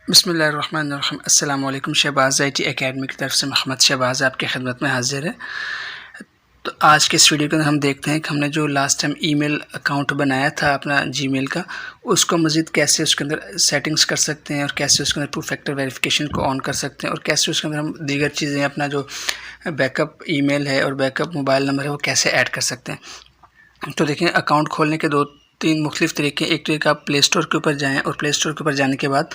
बिस्मिल्लाहिर्रहमानिर्रहीम। अस्सलाम वालेकुम। शहबाज़ IT एकेडमी की तरफ से मोहम्मद शहबाज़ आपकी खिदमत में हाज़िर है। तो आज के इस वीडियो के अंदर हम देखते हैं कि हमने जो लास्ट टाइम ईमेल अकाउंट बनाया था अपना जीमेल का, उसको मज़ीद कैसे उसके अंदर सेटिंग्स कर सकते हैं और कैसे उसके अंदर टू फैक्टर वेरिफिकेशन को ऑन कर सकते हैं और कैसे उसके अंदर हम दीगर चीज़ें अपना जो बैकअप ईमेल है और बैकअप मोबाइल नंबर है वो कैसे ऐड कर सकते हैं। तो देखिए, अकाउंट खोलने के दो तीन मुख्तलिफ़ तरीके। एक तो एक आप प्ले स्टोर के ऊपर जाएँ और प्ले स्टोर के ऊपर जाने के बाद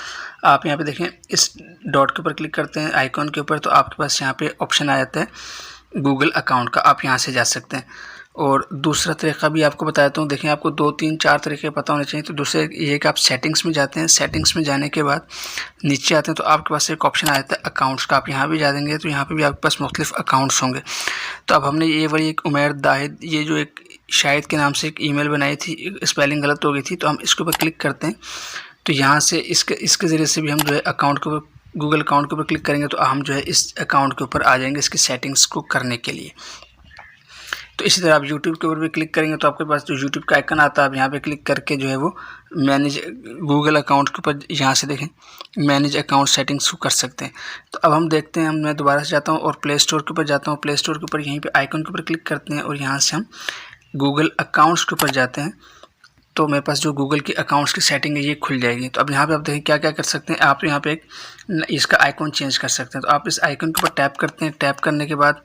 आप यहाँ पे देखें, इस डॉट के ऊपर क्लिक करते हैं आइकॉन के ऊपर, तो आपके पास यहाँ पे ऑप्शन आ जाता है गूगल अकाउंट का। आप यहाँ से जा सकते हैं। और दूसरा तरीका भी आपको बताता हूँ। देखें, आपको 2 3 4 तरीके पता होने चाहिए। तो दूसरे ये कि आप सेटिंग्स में जाते हैं। सेटिंग्स में जाने के बाद नीचे आते हैं तो आपके पास एक ऑप्शन आ जाता है अकाउंट्स का। आप यहाँ भी जा देंगे तो यहाँ पे भी आपके पास मुख्तलिफ़ अकाउंट्स होंगे। तो अब हमने ये वाली एक उमैर दाहिद, ये जो एक शाहिद के नाम से एक ईमेल बनाई थी, स्पेलिंग गलत हो गई थी, तो हम इसके ऊपर क्लिक करते हैं। तो यहाँ से इसके ज़रिए से भी हम जो है अकाउंट के ऊपर, गूगल अकाउंट के ऊपर क्लिक करेंगे तो हम जो है इस अकाउंट के ऊपर आ जाएंगे इसकी सेटिंग्स को करने के लिए। तो इसी तरह आप यूट्यूब के ऊपर भी क्लिक करेंगे तो आपके पास जो यूट्यूब का आइकन आता है, आप यहाँ पे क्लिक करके जो है वो मैनेज गूगल अकाउंट के ऊपर, यहाँ से देखें मैनेज अकाउंट सेटिंग्स को कर सकते हैं। तो अब हम देखते हैं, मैं दोबारा से जाता हूँ और प्ले स्टोर के ऊपर जाता हूँ। प्ले स्टोर के ऊपर यहीं पे आइकन के ऊपर क्लिक करते हैं और यहाँ से हम गूगल अकाउंट्स के ऊपर जाते हैं। तो मेरे पास जो गूगल की अकाउंट्स की सेटिंग है ये खुल जाएगी। तो अब यहाँ पे आप देखें क्या क्या कर सकते हैं। आप यहाँ पे एक इसका आइकॉन चेंज कर सकते हैं। तो आप इस आइकन के ऊपर टैप करते हैं। टैप करने के बाद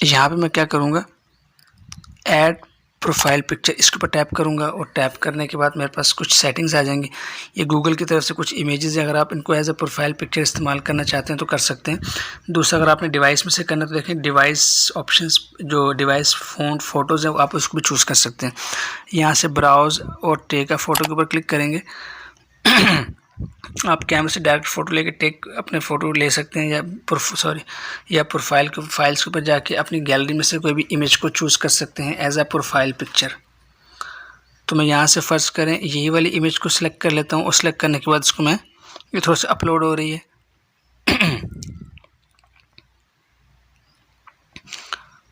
यहाँ पे मैं क्या करूँगा, ऐड प्रोफाइल पिक्चर, इसके ऊपर टैप करूँगा और टैप करने के बाद मेरे पास कुछ सेटिंग्स आ जाएंगी। ये गूगल की तरफ से कुछ इमेजेस हैं, अगर आप इनको एज अ प्रोफाइल पिक्चर इस्तेमाल करना चाहते हैं तो कर सकते हैं। दूसरा, अगर आपने डिवाइस में से करना है तो देखें डिवाइस ऑप्शंस, जो डिवाइस फ़ोन फ़ोटोज़ हैं आप उसको भी चूज़ कर सकते हैं। यहाँ से ब्राउज़ और टेक अ फ़ोटो के ऊपर क्लिक करेंगे। आप कैमरे से डायरेक्ट फ़ोटो लेके अपने फ़ोटो ले सकते हैं, या प्रोफाइल के फाइल्स के ऊपर जाके अपनी गैलरी में से कोई भी इमेज को चूज़ कर सकते हैं एज अ प्रोफाइल पिक्चर। तो मैं यहाँ से फ़र्ज़ करें यही वाली इमेज को सिलेक्ट कर लेता हूँ और सिलेक्ट करने के बाद इसको मैं, ये थोड़ा सा अपलोड हो रही है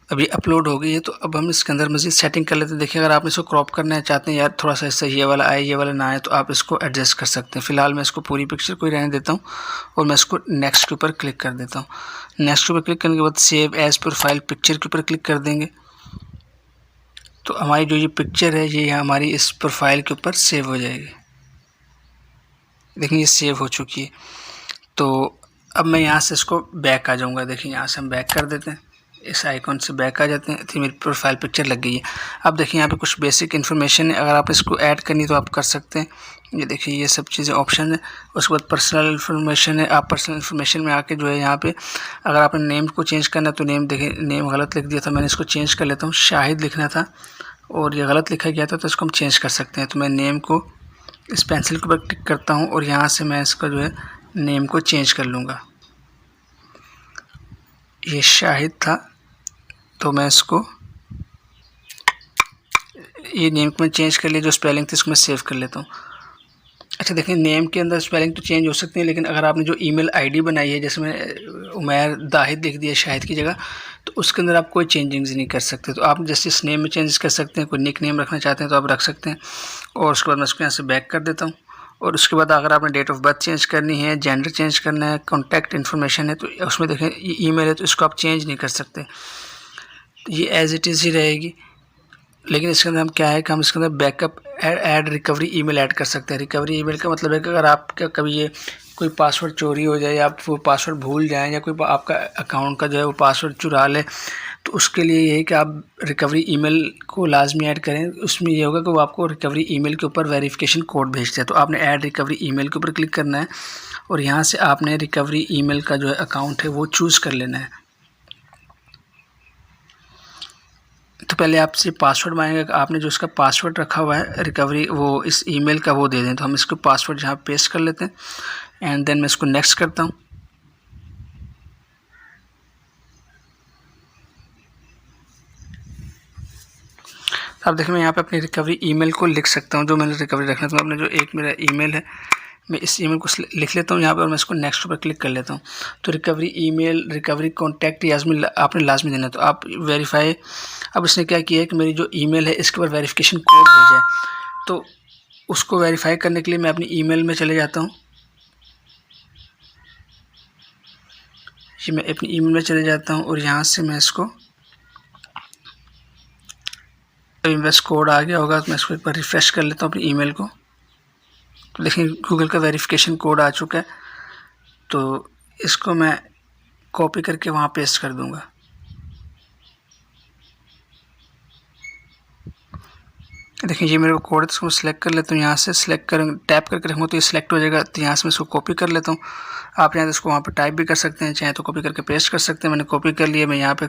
अभी अपलोड हो गई है। तो अब हम इसके अंदर मज़ीद सेटिंग कर लेते हैं। देखिए, अगर आप इसको क्रॉप करना चाहते हैं, यार थोड़ा सा इससे ये वाला आए ये वाला ना आए, तो आप इसको एडजस्ट कर सकते हैं। फ़िलहाल मैं इसको पूरी पिक्चर को ही रहने देता हूँ और मैं इसको नेक्स्ट के ऊपर क्लिक कर देता हूँ। नेक्स्ट के ऊपर क्लिक करने के बाद सेव एज़ प्रोफाइल पिक्चर के ऊपर क्लिक कर देंगे। तो हमारी जो ये पिक्चर है ये हमारी इस प्रोफाइल के ऊपर सेव हो जाएगी। देखिए, ये सेव हो चुकी है। तो अब मैं यहाँ से इसको बैक आ जाऊँगा। देखिए, यहाँ से हम बैक कर देते हैं, इस आइकॉन से बैक आ जाते हैं। तो मेरी प्रोफाइल पिक्चर लग गई है। अब देखिए, यहाँ पे कुछ बेसिक इन्फॉर्मेशन है, अगर आप इसको ऐड करनी तो आप कर सकते हैं। ये देखिए, ये सब चीज़ें ऑप्शन है। उसके बाद पर्सनल इन्फॉर्मेशन है। आप पर्सनल इन्फॉर्मेशन में आके जो है यहाँ पे अगर आपने नेम को चेंज करना है तो नेम, देखिए नेम गलत लिख दिया था, मैंने इसको चेंज कर लेता हूँ। शाहिद लिखना था और ये गलत लिखा गया था, तो इसको हम चेंज कर सकते हैं। तो मैं नेम को इस पेंसिल के ऊपर टिक करता हूँ और यहाँ से मैं इसका जो है नेम को चेंज कर लूँगा। ये शाहिद था तो मैं इसको, ये नेम को मैं चेंज कर लिया, जो स्पेलिंग थी इसको मैं सेव कर लेता हूँ। अच्छा, देखिए नेम के अंदर स्पेलिंग तो चेंज हो सकती है, लेकिन अगर आपने जो ईमेल आईडी बनाई है, जैसे मैं उमैर दाहिद लिख दिया शाहिद की जगह, तो उसके अंदर आप कोई चेंजिंग्स नहीं कर सकते। तो आप जैसे इस नेम में चेंज कर सकते हैं, कोई निक नेम रखना चाहते हैं तो आप रख सकते हैं। और उसके बाद मैं इसको यहाँ से बैक कर देता हूँ। और उसके बाद अगर आपने डेट ऑफ बर्थ चेंज करनी है, जेंडर चेंज करना है, कॉन्टैक्ट इन्फॉर्मेशन है, तो उसमें देखें ये ईमेल है तो इसको आप चेंज नहीं कर सकते, ये एज़ इट इज़ ही रहेगी। लेकिन इसके अंदर हम क्या है कि हम इसके अंदर backup add recovery email add कर सकते हैं। रिकवरी ईमेल का मतलब है कि अगर आपका कभी ये कोई पासवर्ड चोरी हो जाए या आप वो पासवर्ड भूल जाएं या कोई आपका अकाउंट का जो है वो पासवर्ड चुरा ले, तो उसके लिए ये है कि आप रिकवरी ईमेल को लाजमी ऐड करें। उसमें ये होगा कि वो आपको रिकवरी ईमेल के ऊपर वेरिफिकेशन कोड भेजते हैं। तो आपने ऐड रिकवरी ईमेल के ऊपर क्लिक करना है और यहाँ से आपने रिकवरी ईमेल का जो है अकाउंट है वो चूज़ कर लेना है। तो पहले आपसे पासवर्ड मांगेगा कि आपने जो उसका पासवर्ड रखा हुआ है रिकवरी, वो इस ईमेल का वो दे दें। तो हम इसको पासवर्ड यहाँ पेस्ट कर लेते हैं एंड देन मैं इसको नेक्स्ट करता हूँ। अब देखिए, मैं यहाँ पे अपनी रिकवरी ईमेल को लिख सकता हूँ, जो मैंने रिकवरी रखना है। तो अपने जो एक मेरा ईमेल है, मैं इस ईमेल को लिख लेता हूँ यहाँ पर और मैं इसको नेक्स्ट पर क्लिक कर लेता हूँ। तो रिकवरी ईमेल, रिकवरी कॉन्टैक्ट याजमी आपने लाजमी देना है। तो आप वेरीफाई, अब इसने क्या किया है कि मेरी जो ईमेल है इसके ऊपर वेरिफिकेशन कोड भेजा है। तो उसको वेरीफाई करने के लिए मैं अपनी ईमेल में चले जाता हूँ ये मैं अपनी ईमेल में चले जाता हूँ और यहाँ से मैं इसको, अभी बस कोड आ गया होगा तो मैं इसको एक बार रिफ़्रेश कर लेता हूँ अपनी ईमेल को। तो देखिए गूगल का वेरिफिकेशन कोड आ चुका है, तो इसको मैं कॉपी करके वहाँ पेस्ट कर दूँगा। देखिए ये मेरे कोड है, तो इसको सिलेक्ट कर लेता हूँ। यहाँ से सिलेक्ट कर टैप करके रखूँगा तो ये सिलेक्ट हो जाएगा। तो यहाँ से मैं इसको कॉपी कर लेता हूँ। आप यहाँ से इसको वहाँ पे टाइप भी कर सकते हैं, चाहे तो कॉपी करके पेस्ट कर सकते हैं। मैंने कॉपी कर लिया, मैं यहाँ पे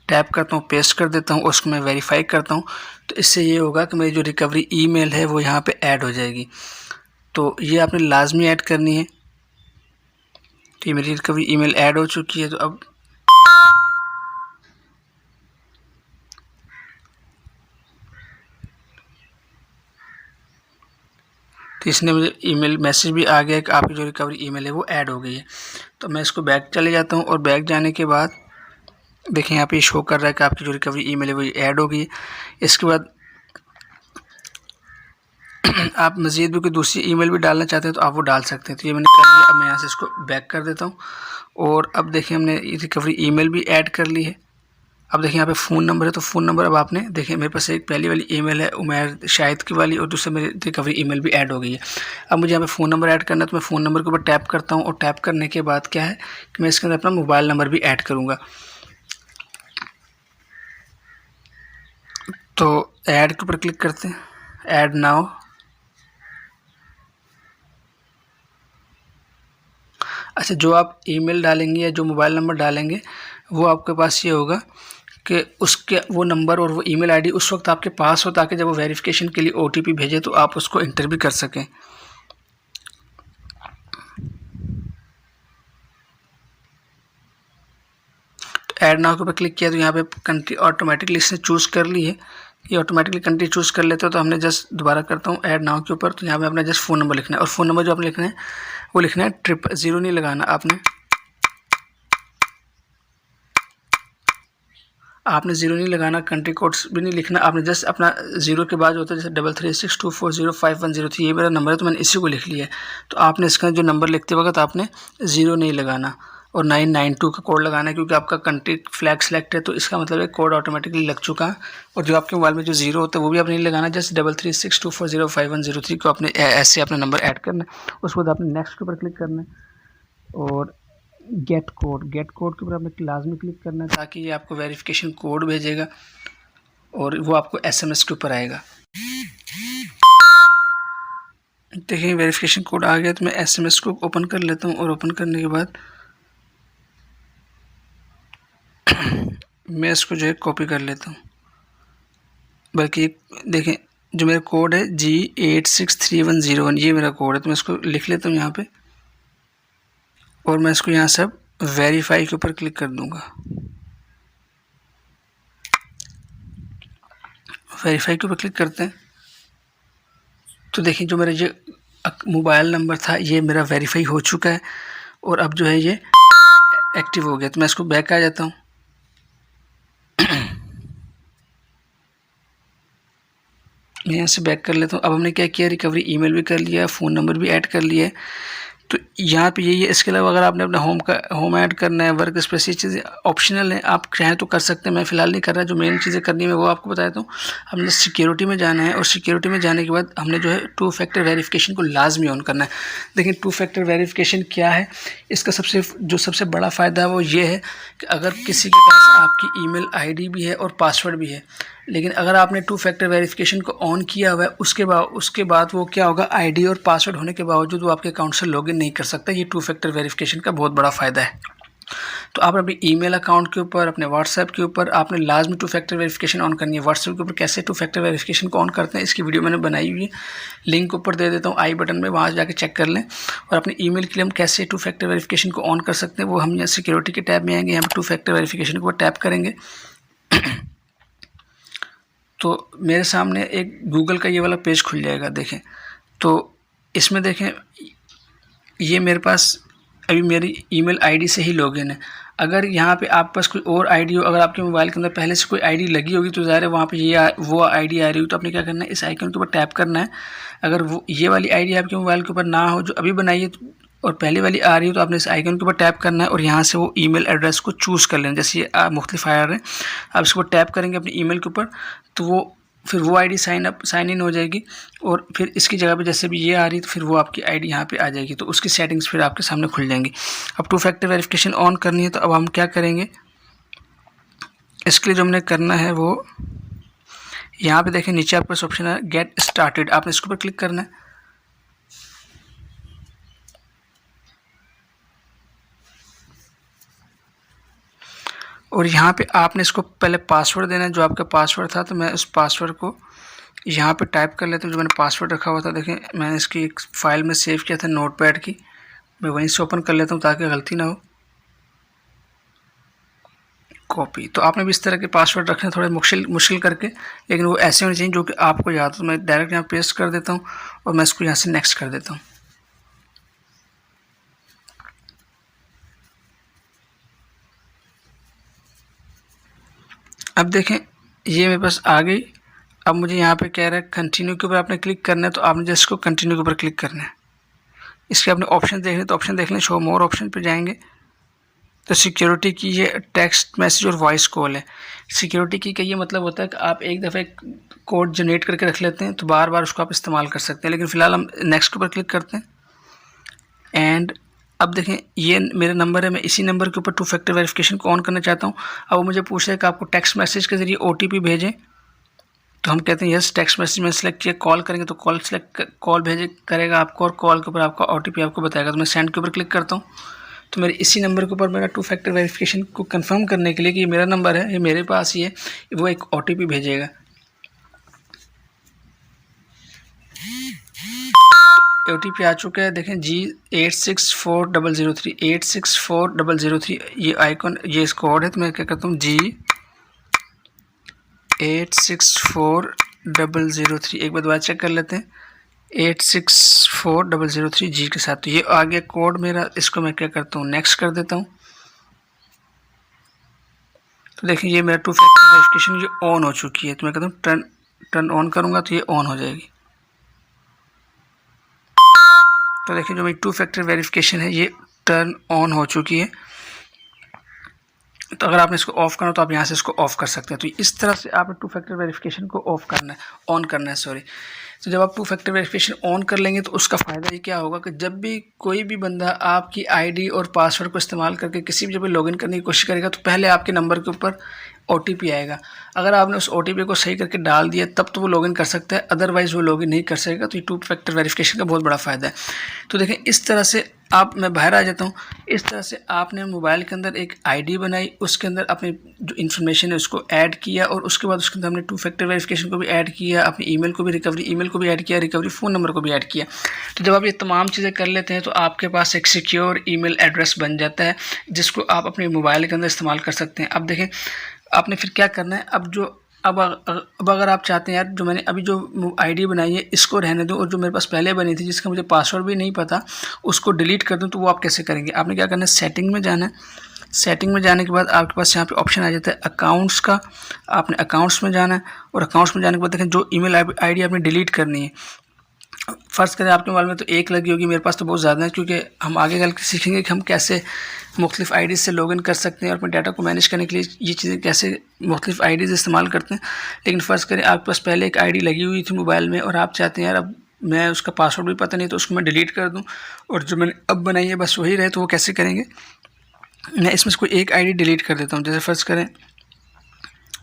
टैप करता हूँ, पेस्ट कर देता हूँ, उसको मैं वेरीफाई करता हूँ। तो इससे ये होगा कि मेरी जो रिकवरी ईमेल है वो यहाँ पे ऐड हो जाएगी। तो ये आपने लाजमी ऐड करनी है। तो ये मेरी रिकवरी ईमेल ऐड हो चुकी है। तो अब तो इसने मुझे ईमेल मैसेज भी आ गया कि आपकी जो रिकवरी ईमेल है वो ऐड हो गई है। तो मैं इसको बैक चले जाता हूँ और बैक जाने के बाद देखें यहाँ पे शो कर रहा है कि आपकी जो रिकवरी ईमेल है वो ऐड हो गई है। इसके बाद आप मज़ीद भी कोई दूसरी ईमेल भी डालना चाहते हैं तो आप वो डाल सकते हैं। तो ये मैंने कर लिया। अब मैं यहाँ से इसको बैक कर देता हूँ और अब देखिए हमने रिकवरी ईमेल भी ऐड कर ली है। अब देखिए यहाँ पे फ़ोन नंबर है, तो फ़ोन नंबर अब आपने देखिए मेरे पास एक पहली वाली ईमेल है उमैर शाहिद की वाली, और दूसरी मेरी रिकवरी ईमेल भी ऐड हो गई है। अब मुझे यहाँ पे फ़ोन नंबर ऐड करना है, तो मैं फ़ोन नंबर के ऊपर टैप करता हूँ और टैप करने के बाद क्या है कि मैं इसके अंदर अपना मोबाइल नंबर भी ऐड करूँगा। तो ऐड के ऊपर क्लिक करते हैं, ऐड नाउ। अच्छा, जो आप ईमेल डालेंगे या जो मोबाइल नंबर डालेंगे वो आपके पास ये होगा कि उसके वो नंबर और वो ईमेल आईडी उस वक्त आपके पास हो, ताकि जब वो वेरिफिकेशन के लिए ओटीपी भेजे तो आप उसको इंटर भी कर सकें। तो ऐड नाउ के ऊपर क्लिक किया तो यहाँ पे कंट्री ऑटोमेटिकली इसने चूज़ कर ली है। ये ऑटोमेटिकली कंट्री चूज़ कर लेते हो। तो हमने जस्ट दोबारा करता हूँ ऐड नाउ के ऊपर, तो यहाँ पे अपना जस्ट फ़ोन नंबर लिखना है, और फ़ोन नंबर जो आपने लिखना है वो लिखना है 000 नहीं लगाना आपने 0 नहीं लगाना, कंट्री कोड्स भी नहीं लिखना आपने, जस्ट अपना 0 के बाद होता है जैसे 3362405103, ये मेरा नंबर है तो मैंने इसी को लिख लिया है। तो आपने इसका जो नंबर लिखते वक्त आपने 0 नहीं लगाना और 992 का कोड लगाना है, क्योंकि आपका कंट्री फ्लैग सेलेक्ट है तो इसका मतलब है कोड ऑटोमेटिकली लग चुका है। और जो आपके मोबाइल में जो 0 होता है वो भी आपने नहीं लगाना, जस्ट 3362405103 को आपने ऐसे अपना नंबर ऐड करना है। उसके बाद आपने नेक्स्ट के ऊपर क्लिक करना है और गेट कोड के ऊपर आपने लाजमी क्लिक करना है, ताकि ये आपको वेरिफिकेशन कोड भेजेगा और वो आपको SMS के ऊपर आएगा। देखिए वेरिफिकेशन कोड आ गया, तो मैं SMS को ओपन कर लेता हूँ और ओपन करने के बाद मैं इसको जो है कॉपी कर लेता हूँ। बल्कि देखें जो मेरा कोड है G863101, ये मेरा कोड है, तो मैं इसको लिख लेता हूँ यहाँ पे और मैं इसको यहाँ से वेरीफाई के ऊपर क्लिक कर दूंगा। वेरीफाई के ऊपर क्लिक करते हैं तो देखिए जो मेरा ये मोबाइल नंबर था ये मेरा वेरीफाई हो चुका है और अब जो है ये एक्टिव हो गया। तो मैं इसको बैक आ जाता हूँ। मैं यहाँ से बैक कर लेता हूँ। अब हमने क्या किया, रिकवरी ईमेल भी कर लिया, फ़ोन नंबर भी ऐड कर लिया है। तो यहाँ पे यही है। इसके अलावा अगर आपने अपना होम ऐड करना है, वर्क स्पेस, ये चीज़ें ऑप्शनल है, आप चाहें तो कर सकते हैं। मैं फ़िलहाल नहीं कर रहा। जो मेन चीज़ें करनी है मैं वो आपको बता देता हूँ। हमने सिक्योरिटी में जाना है और सिक्योरिटी में जाने के बाद हमने जो है 2 फैक्टर वेरिफिकेशन को लाजमी ऑन करना है। देखिए 2 फैक्टर वेरिफिकेशन क्या है, इसका सबसे बड़ा फ़ायदा वो ये है कि अगर किसी के पास आपकी ईमेल आईडी भी है और पासवर्ड भी है, लेकिन अगर आपने 2 फैक्टर वेरिफिकेशन को ऑन किया हुआ है उसके बाद वो क्या होगा, आईडी और पासवर्ड होने के बावजूद वो आपके अकाउंट से लॉगिन नहीं कर सकता। ये 2 फैक्टर वेरिफिकेशन का बहुत बड़ा फ़ायदा है। तो आप अपने ईमेल अकाउंट के ऊपर, अपने व्हाट्सएप के ऊपर आपने लाजमी 2 फैक्टर वेरिफिकेशन ऑन करनी है। व्हाट्सएप के ऊपर कैसे 2 फैक्टर वेरिफिकेशन को ऑन करते हैं इसकी वीडियो मैंने बनाई हुई है, लिंक ऊपर दे देता हूँ आई बटन में, वहाँ जाके चेक कर लें। और अपने ईमेल के लिए हम कैसे 2 फैक्टर वेरिफिकेशन को ऑन कर सकते हैं वो हम यहाँ सिक्योरिटी के टैब में आएंगे, यहाँ पर 2 फैक्टर वेरिफिकेशन के ऊपर टैप करेंगे तो मेरे सामने एक गूगल का ये वाला पेज खुल जाएगा। देखें तो इसमें देखें ये मेरे पास अभी मेरी ईमेल आईडी से ही लॉगिन है। अगर यहाँ पे आपके पास कोई और आईडी हो, अगर आपके मोबाइल के अंदर पहले से कोई आईडी लगी होगी तो ज़ाहिर है वहाँ पे वो आईडी आ रही हो, तो आपने क्या करना है, इस आइकन के ऊपर टैप करना है। अगर वो ये वाली आईडी आपके मोबाइल के ऊपर ना हो जो अभी बनाई है और पहली वाली आ रही है तो आपने इस आइकन के ऊपर टैप करना है और यहाँ से वो ईमेल एड्रेस को चूज़ कर लेना। जैसे ये मुख्तलिफ आ रहे हैं, आप इसको टैप करेंगे अपनी ईमेल के ऊपर तो वो फिर वो आईडी साइन इन हो जाएगी और फिर इसकी जगह पे जैसे भी ये आ रही है तो फिर वो आपकी आईडी यहाँ पे आ जाएगी। तो उसकी सेटिंग्स फिर आपके सामने खुल जाएंगी। अब 2 फैक्टर वेरिफिकेशन ऑन करनी है तो अब हम क्या करेंगे, इसके लिए जो हमने करना है वो यहाँ पे देखें नीचे आपके पास ऑप्शन है गेट स्टार्टेड, आपने इसके ऊपर क्लिक करना है। और यहाँ पे आपने इसको पहले पासवर्ड देना है, जो आपका पासवर्ड था। तो मैं उस पासवर्ड को यहाँ पे टाइप कर लेता हूँ, जो मैंने पासवर्ड रखा हुआ था। देखें मैंने इसकी एक फ़ाइल में सेव किया था नोटपैड की, मैं वहीं से ओपन कर लेता हूँ ताकि गलती ना हो। कॉपी, तो आपने भी इस तरह के पासवर्ड रखने थोड़े मुश्किल करके, लेकिन वो ऐसे होने चाहिए जो कि आपको याद हो। तो मैं डायरेक्ट यहाँ पेस्ट कर देता हूँ और मैं इसको यहाँ से नेक्स्ट कर देता हूँ। अब देखें ये मेरे पास आ गई। अब मुझे यहाँ पे कह रहा है कंटिन्यू के ऊपर आपने क्लिक करना है, तो आपने जस्ट को कंटिन्यू के ऊपर क्लिक करना है। इसके आपने ऑप्शन देखने तो ऑप्शन देख लें, शो मोर ऑप्शन पे जाएंगे तो सिक्योरिटी की ये टेक्स्ट मैसेज और वॉइस कॉल है। सिक्योरिटी की का ये मतलब होता है कि आप एक दफ़े कोड जनरेट करके रख लेते हैं तो बार बार उसको आप इस्तेमाल कर सकते हैं। लेकिन फ़िलहाल हम नेक्स्ट के ऊपर क्लिक करते हैं एंड अब देखें ये मेरा नंबर है, मैं इसी नंबर के ऊपर 2 फैक्टर वेरिफिकेशन को ऑन करना चाहता हूँ। अब वो मुझे पूछ रहा है कि आपको टेक्स्ट मैसेज के ज़रिए OTP भेजें, तो हम कहते हैं यस। टेक्स्ट मैसेज में सेलेक्ट किया, कॉल करेंगे तो कॉल भेजे करेगा आपको और कॉल के ऊपर आपका OTP आपको बताएगा। तो मैं सेंड के ऊपर क्लिक करता हूँ तो मेरे इसी नंबर के ऊपर मेरा 2 फैक्टर वेरिफिकेशन को कंफर्म करने के लिए कि ये मेरा नंबर है, ये मेरे पास ही है, वो एक OTP भेजेगा। OTP आ चुका है, देखें G864003 864 ये आइकन, ये इस कोड है। तो मैं क्या करता हूँ G864003, एक बार दोबारा चेक कर लेते हैं 864003 G के साथ। तो ये आ गया कोड मेरा, इसको मैं क्या करता हूँ नेक्स्ट कर देता हूँ। तो देखिए ये मेरा 2 फैक्टर वेरिफिकेशन ये ऑन हो चुकी है। तो मैं कहता हूँ टर्न ऑन करूँगा तो ये ऑन हो जाएगी। तो देखिए जो मेरी 2 फैक्टर वेरिफिकेशन है ये टर्न ऑन हो चुकी है। तो अगर आपने इसको ऑफ़ करना तो आप यहाँ से इसको ऑफ़ कर सकते हैं। तो इस तरह से आपने 2 फैक्टर वेरिफिकेशन को ऑन करना है सॉरी। तो जब आप 2 फैक्टर वेरिफिकेशन ऑन कर लेंगे तो उसका फ़ायदा ये क्या होगा कि जब भी कोई भी बंदा आपकी आईडी और पासवर्ड को इस्तेमाल करके किसी भी जगह लॉगिन करने की कोशिश करेगा तो पहले आपके नंबर के ऊपर OTP आएगा। अगर आपने उस OTP को सही करके डाल दिया तब तो वो लॉगिन कर सकता है, अदरवाइज़ वो लॉगिन नहीं कर सकेगा। तो ये 2 फैक्टर वेरिफिकेशन का बहुत बड़ा फ़ायदा है। तो देखें इस तरह से मैं बाहर आ जाता हूँ। इस तरह से आपने मोबाइल के अंदर एक आईडी बनाई, उसके अंदर अपनी जो इन्फॉर्मेशन है उसको ऐड किया और उसके बाद उसके अंदर हमने 2 फैक्टर वेरिफिकेशन को भी ऐड किया, अपनी ईमेल को भी रिकवरी ईमेल को भी ऐड किया, रिकवरी फ़ोन नंबर को भी ऐड किया। तो जब आप ये तमाम चीज़ें कर लेते हैं तो आपके पास एक सिक्योर ईमेल एड्रेस बन जाता है जिसको आप अपने मोबाइल के अंदर इस्तेमाल कर सकते हैं। अब देखें आपने फिर क्या करना है, अब अगर आप चाहते हैं यार जो मैंने अभी जो आईडी बनाई है इसको रहने दूं और जो मेरे पास पहले बनी थी जिसका मुझे पासवर्ड भी नहीं पता उसको डिलीट कर दूं, तो वो आप कैसे करेंगे। आपने क्या करना है, सेटिंग में जाना है। सेटिंग में जाने के बाद आपके पास यहाँ पे ऑप्शन आ जाता है अकाउंट्स का। आपने अकाउंट्स में जाना है और अकाउंट्स में जाने के बाद देखें जो ईमेल आईडी आपने डिलीट करनी है, फ़र्ज़ करें आपके मोबाइल में तो एक लगी होगी, मेरे पास तो बहुत ज़्यादा है, क्योंकि हम आगे चल के सीखेंगे कि हम कैसे मुख्तलिफ़ आईडीज़ से लॉगिन कर सकते हैं और अपने डाटा को मैनेज करने के लिए ये चीज़ें कैसे मुख्तलिफ़ आईडीज़ इस्तेमाल करते हैं। लेकिन फ़र्ज़ करें आपके पास पहले एक आईडी लगी हुई थी मोबाइल में और आप चाहते हैं यार अब मैं उसका पासवर्ड भी पता नहीं तो उसको मैं डिलीट कर दूँ और जो मैंने अब बनाई है बस वही रहे, तो वो कैसे करेंगे। मैं इसमें से कोई एक आईडी डिलीट कर देता हूँ। जैसे फ़र्ज़ करें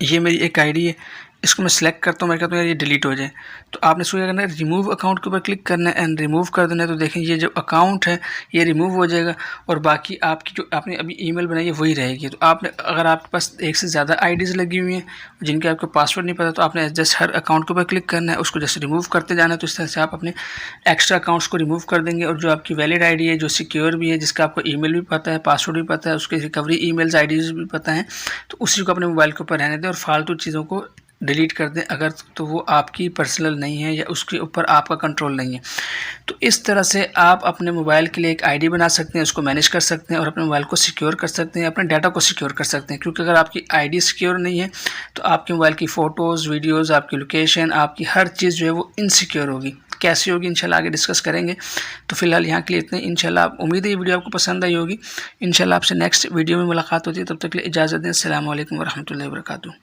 ये मेरी एक आईडी है, इसको मैं सेलेक्ट करता हूँ, मैं कहता हूँ यार ये डिलीट हो जाए। तो आपने इसको क्या करना है, रिमूव अकाउंट के ऊपर क्लिक करना है एंड रिमूव कर देना है। तो देखें ये जो अकाउंट है ये रिमूव हो जाएगा और बाकी आपकी जो आपने अभी ईमेल बनाई है वही रहेगी। तो आपने अगर आपके पास एक से ज़्यादा आईडीज़ लगी हुई हैं जिनके आपको पासवर्ड नहीं पता तो आपने जस्ट हर अकाउंट के ऊपर क्लिक करना है, उसको जस्ट रिमूव करते जाना है। तो इस तरह से आप अपने एक्स्ट्रा अकाउंट्स को रिमूव कर देंगे और जो आपकी वैलिड आईडी है, जो सिक्योर भी है, जिसका आपको ईमेल भी पता है, पासवर्ड भी पता है, उसके रिकवरी ईमेल्स आईडीज़ भी पता है, तो उसी को अपने मोबाइल के ऊपर रहने दें और फालतू चीज़ों को डिलीट कर दें अगर तो वो आपकी पर्सनल नहीं है या उसके ऊपर आपका कंट्रोल नहीं है। तो इस तरह से आप अपने मोबाइल के लिए एक आईडी बना सकते हैं, उसको मैनेज कर सकते हैं और अपने मोबाइल को सिक्योर कर सकते हैं, अपने डाटा को सिक्योर कर सकते हैं। क्योंकि अगर आपकी आईडी सिक्योर नहीं है तो आपके मोबाइल की फ़ोटोज़, वीडियोज़, आपकी लोकेशन, आपकी हर चीज़ जो है वो इनसिक्योर होगी। कैसी होगी इंशाल्लाह आगे डिस्कस करेंगे। तो फिलहाल यहाँ के लिए इतने, इंशाल्लाह उम्मीद है ये वीडियो आपको पसंद आई होगी। इंशाल्लाह आपसे नेक्स्ट वीडियो में मुलाकात होती है, तब तक के लिए इजाज़त दें। अस्सलामु अलैकुम वरहमतुल्लाहि वबरकातुहू।